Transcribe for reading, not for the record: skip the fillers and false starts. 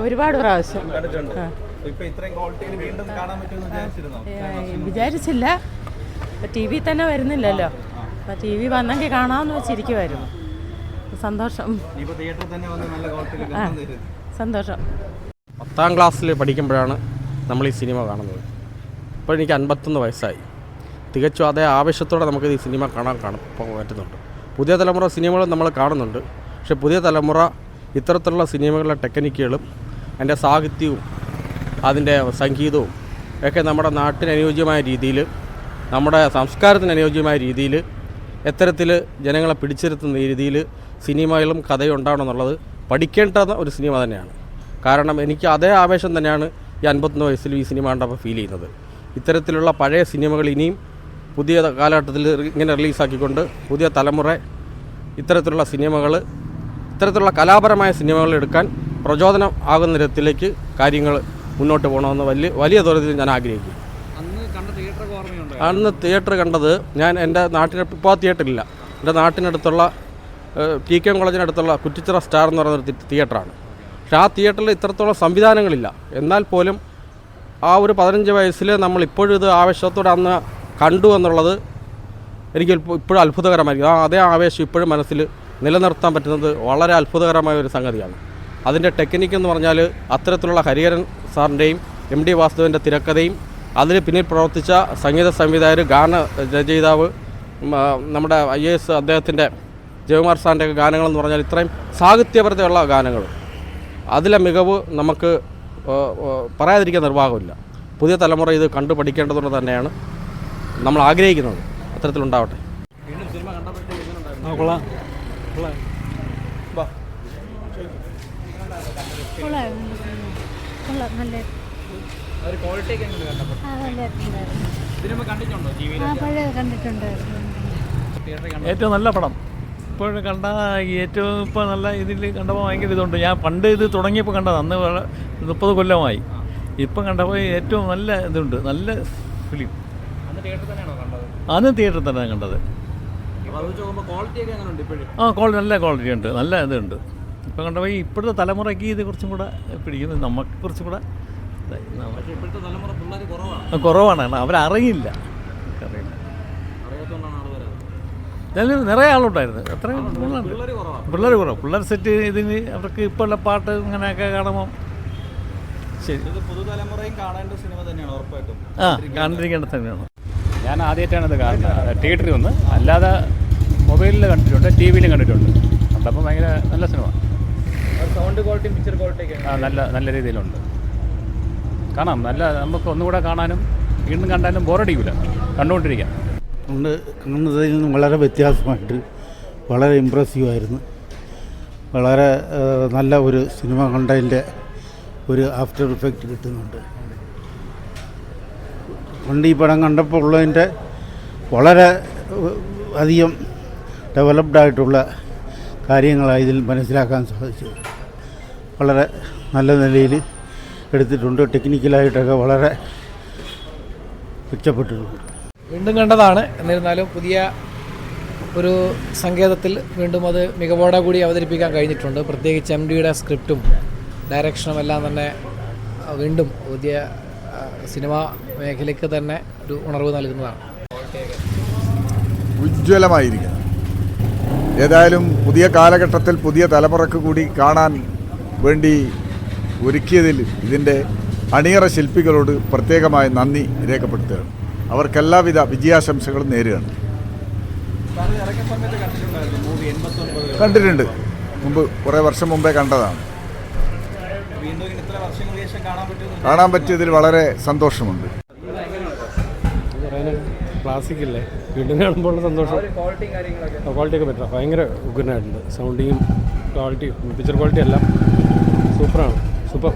ഒരുപാട് പ്രാവശ്യം വിചാരിച്ചില്ല. ടി വി തന്നെ വരുന്നില്ലല്ലോ, അപ്പം ടി വി വന്നെങ്കിൽ കാണാമെന്ന് വെച്ചിരിക്കുമായിരുന്നു. സന്തോഷം, സന്തോഷം. 10ാം ക്ലാസ്സിൽ പഠിക്കുമ്പോഴാണ് നമ്മൾ ഈ സിനിമ കാണുന്നത്. ഇപ്പോൾ എനിക്ക് 51 വയസ്സായി. തികച്ചും അതേ ആവേശത്തോടെ നമുക്ക് ഈ സിനിമ കാണാൻ പറ്റുന്നുണ്ട്. പുതിയ തലമുറ സിനിമകൾ നമ്മൾ കാണുന്നുണ്ട്. പക്ഷേ പുതിയ തലമുറ ഇത്തരത്തിലുള്ള സിനിമകളുടെ ടെക്നിക്കുകളും അതിൻ്റെ സാഹിത്യവും അതിൻ്റെ സംഗീതവും ഒക്കെ നമ്മുടെ നാട്ടിന് അനുയോജ്യമായ രീതിയിൽ, നമ്മുടെ സംസ്കാരത്തിന് അനുയോജ്യമായ രീതിയിൽ എത്തരത്തിൽ ജനങ്ങളെ പിടിച്ചിരുത്തുന്ന രീതിയിൽ സിനിമകളും കഥയും ഉണ്ടാവണമെന്നുള്ളത് പഠിക്കേണ്ട ഒരു സിനിമ തന്നെയാണ്. കാരണം എനിക്ക് അതേ ആവേശം തന്നെയാണ് ഈ 51 വയസ്സിൽ ഈ സിനിമ കണ്ടപ്പോൾ ഫീൽ ചെയ്യുന്നത്. ഇത്തരത്തിലുള്ള പഴയ സിനിമകൾ ഇനിയും പുതിയ കാലഘട്ടത്തിൽ ഇങ്ങനെ റിലീസാക്കിക്കൊണ്ട് പുതിയ തലമുറ ഇത്തരത്തിലുള്ള സിനിമകൾ, ഇത്തരത്തിലുള്ള കലാപരമായ സിനിമകൾ എടുക്കാൻ പ്രചോദനം ആകുന്ന തരത്തിലേക്ക് കാര്യങ്ങൾ മുന്നോട്ട് പോകണമെന്ന് വലിയ തോതിൽ ഞാൻ ആഗ്രഹിക്കും. അന്ന് തിയേറ്റർ കണ്ടത് ഞാൻ എൻ്റെ നാട്ടിന് ഇപ്പോൾ തിയേറ്ററില്ല. എൻ്റെ നാട്ടിനടുത്തുള്ള TK കോളേജിനടുത്തുള്ള കുറ്റിച്ചിറ സ്റ്റാർ എന്ന് പറയുന്നൊരു തിയേറ്ററാണ്. പക്ഷേ ആ തിയേറ്ററിൽ ഇത്രത്തോളം സംവിധാനങ്ങളില്ല. എന്നാൽ പോലും ആ ഒരു 15 വയസ്സിൽ നമ്മൾ ഇപ്പോഴും ഇത് ആവേശത്തോടെ അന്ന് കണ്ടു എന്നുള്ളത് എനിക്ക് ഇപ്പോഴും അത്ഭുതകരമായിരിക്കും. അതേ ആവേശം ഇപ്പോഴും മനസ്സിൽ നിലനിർത്താൻ പറ്റുന്നത് വളരെ അത്ഭുതകരമായ ഒരു സംഗതിയാണ്. അതിൻ്റെ ടെക്നിക്ക് എന്ന് പറഞ്ഞാൽ അത്തരത്തിലുള്ള ഹരിഹരൻ സാറിൻ്റെയും MD വാസുദേവൻ്റെ തിരക്കഥയും അതിന് പിന്നിൽ പ്രവർത്തിച്ച സംഗീത സംവിധായകർ, ഗാന രചയിതാവ്, നമ്മുടെ IAS അദ്ദേഹത്തിൻ്റെ ജയകുമാർ സാറിൻ്റെയൊക്കെ ഗാനങ്ങളെന്ന് പറഞ്ഞാൽ ഇത്രയും സാഹിത്യപരതയുള്ള ഗാനങ്ങൾ, അതിലെ മികവ് നമുക്ക് പറയാതിരിക്കാൻ നിർവാഹമില്ല. പുതിയ തലമുറ ഇത് കണ്ടു പഠിക്കേണ്ടതുകൊണ്ട് തന്നെയാണ് നമ്മൾ ആഗ്രഹിക്കുന്നത് അത്തരത്തിലുണ്ടാവട്ടെ. ഏറ്റവും നല്ല പടം ഇപ്പോൾ കണ്ട, ഏറ്റവും ഇപ്പോൾ നല്ല ഇതിൽ കണ്ടപ്പോൾ ഭയങ്കര ഇതുണ്ട്. ഞാൻ പണ്ട് ഇത് തുടങ്ങിയപ്പോൾ കണ്ടത്, അന്ന് 30 കൊല്ലമായി. ഇപ്പം കണ്ടപ്പോൾ ഏറ്റവും നല്ല ഇതുണ്ട്, നല്ല ഫിലിം. അന്ന് തിയേറ്ററിൽ തന്നെയാണ് കണ്ടത്. ക്വാളിറ്റി നല്ല ക്വാളിറ്റി ഉണ്ട്, നല്ല ഇതുണ്ട്. ഇപ്പം കണ്ടപ്പോൾ ഇപ്പോഴത്തെ തലമുറയ്ക്ക് ഇത് കുറച്ചും കൂടെ പിടിക്കുന്നത്, നമുക്ക് കുറച്ചും കൂടെ കുറവാണ്. അവരറിയില്ല, നിറയെ ആളുണ്ടായിരുന്നു. അത്രയും പിള്ളേർ കുറവ്. പിള്ളേർ സെറ്റ് ഇതിന് അവർക്ക് ഇപ്പോഴുള്ള പാട്ട് ഇങ്ങനെയൊക്കെ കാണുമ്പോൾ ശരി കണ്ടിരിക്കേണ്ടത് തന്നെയാണ്. ഞാൻ ആദ്യമായിട്ടാണ് ഇത് കാണുന്നത് തിയേറ്ററിൽ വന്ന്. അല്ലാതെ മൊബൈലിൽ കണ്ടിട്ടുണ്ട്, TV-യിലും കണ്ടിട്ടുണ്ട്. കണ്ടപ്പോൾ ഭയങ്കര നല്ല സിനിമ. സൗണ്ട് ക്വാളിറ്റിയും പിക്ചർ ക്വാളിറ്റിയൊക്കെ നല്ല രീതിയിലുണ്ട്. കാണാം, നല്ല നമുക്ക് ഒന്നുകൂടെ കാണാനും വീണ്ടും കണ്ടാലും ബോറടിക്കില്ല, കണ്ടുകൊണ്ടിരിക്കാം. കാണുന്നതിൽ നിന്നും വളരെ വ്യത്യാസമായിട്ട് വളരെ ഇമ്പ്രസീവായിരുന്നു. വളരെ നല്ല ഒരു സിനിമ കണ്ടതിൻ്റെ ഒരു ആഫ്റ്റർ ഇഫക്റ്റ് കിട്ടുന്നുണ്ട്. പണ്ട് ഈ പടം കണ്ടപ്പോൾ ഉള്ളതിൻ്റെ വളരെ അധികം ഡെവലപ്ഡായിട്ടുള്ള കാര്യങ്ങളാണ് ഇതിൽ മനസ്സിലാക്കാൻ സാധിച്ചത്. വളരെ നല്ല നിലയിൽ എടുത്തിട്ടുണ്ട്. ടെക്നിക്കലായിട്ടൊക്കെ വളരെ മെച്ചപ്പെട്ടിട്ടുണ്ട്. വീണ്ടും കണ്ടതാണ്. എന്നിരുന്നാലും പുതിയ ഒരു സങ്കേതത്തിൽ വീണ്ടും അത് മികവോടെ കൂടി അവതരിപ്പിക്കാൻ കഴിഞ്ഞിട്ടുണ്ട്. പ്രത്യേകിച്ച് MDയുടെ സ്ക്രിപ്റ്റും ഡയറക്ഷനും എല്ലാം തന്നെ വീണ്ടും പുതിയ സിനിമാ മേഖലയ്ക്ക് തന്നെ ഒരു ഉണർവ് നൽകുന്നതാണ്. ഉജ്ജ്വലമായിരിക്കണം. ഏതായാലും പുതിയ കാലഘട്ടത്തിൽ പുതിയ തലമുറക്ക് കൂടി കാണാൻ വേണ്ടി ഒരുക്കിയതിൽ ഇതിൻ്റെ അണിയറ ശില്പികളോട് പ്രത്യേകമായി നന്ദി രേഖപ്പെടുത്തുകയാണ്. അവർക്കെല്ലാവിധ വിജയാശംസകളും നേരുകയാണ്. കണ്ടിട്ടുണ്ട്, മുമ്പ് കുറേ വർഷം മുമ്പേ കണ്ടതാണ്. കാണാൻ പറ്റിയതിൽ വളരെ സന്തോഷമുണ്ട്. ക്ലാസിക്കല്ലേ, വീണ്ടും കാണുമ്പോൾ സന്തോഷം. ക്വാളിറ്റിയൊക്കെ പറ്റാം, ഭയങ്കര ഉഗ്രനായിട്ടുണ്ട്. സൗണ്ടിങ്ങും ക്വാളിറ്റിയും പിക്ചർ ക്വാളിറ്റി എല്ലാം സൂപ്പറാണ്, സൂപ്പർ.